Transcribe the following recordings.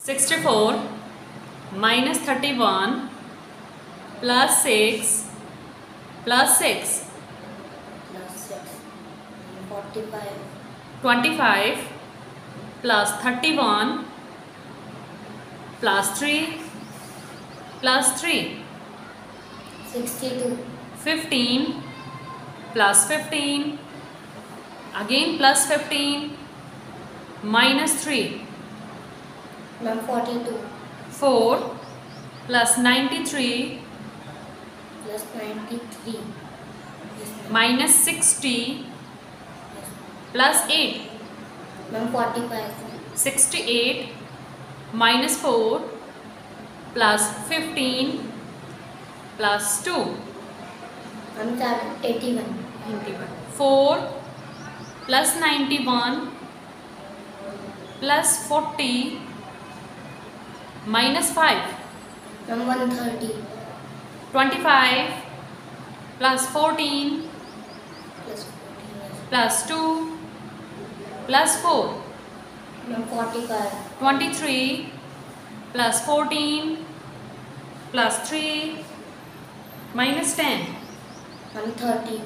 64 minus 31 plus 6 plus 6 plus 6 45 25 plus 31 plus 3 plus 3 62 15 plus 15 again plus 15 minus 3 Ma'am 42 4 plus 93 plus 93 minus 60 plus 8 Ma'am 45 68 minus 4 plus 15 plus 2 Ma'am 81 4 plus 91 plus 40 minus 5 Ma'am 130 25 plus 14 plus 14 plus 2 plus 4 Ma'am 45 23 plus 14 plus 3 minus 10 Ma'am 30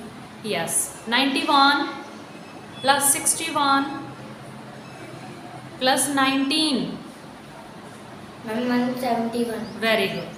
yes 91 plus 61 plus 19 Ma'am 171 very good.